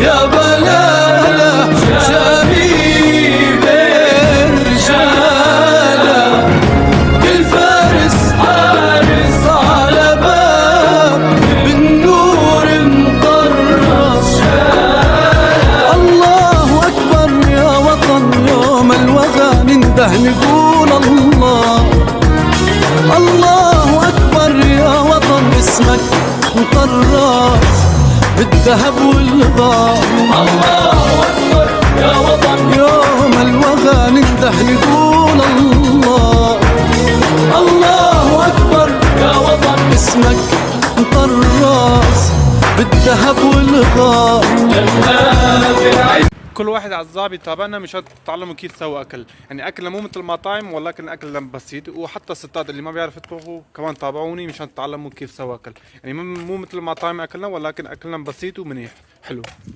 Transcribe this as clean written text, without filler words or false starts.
يا بلاله شبيب رجاله، كل فارس حارس على باب بالنور مطرس. الله أكبر يا وطن، يوم الوغى ننده نقول الله. الله أكبر يا وطن، اسمك مطرس بالذهب والغار. الله أكبر يا وطن، يوم الوغى ننده نقول الله. الله أكبر يا وطن، اسمك مطرس بالذهب والغار. كل واحد اعزائي بيتابعنا مشان تتعلموا كيف تسووا اكل، يعني اكلنا مو مثل المطاعم ولكن اكلنا بسيط، وحتى الستات اللي ما بيعرفوا يطبخوا كمان تابعوني مشان تتعلموا كيف تسووا اكل، يعني مو مثل المطاعم اكلنا ولكن اكلنا بسيط ومنيح حلو.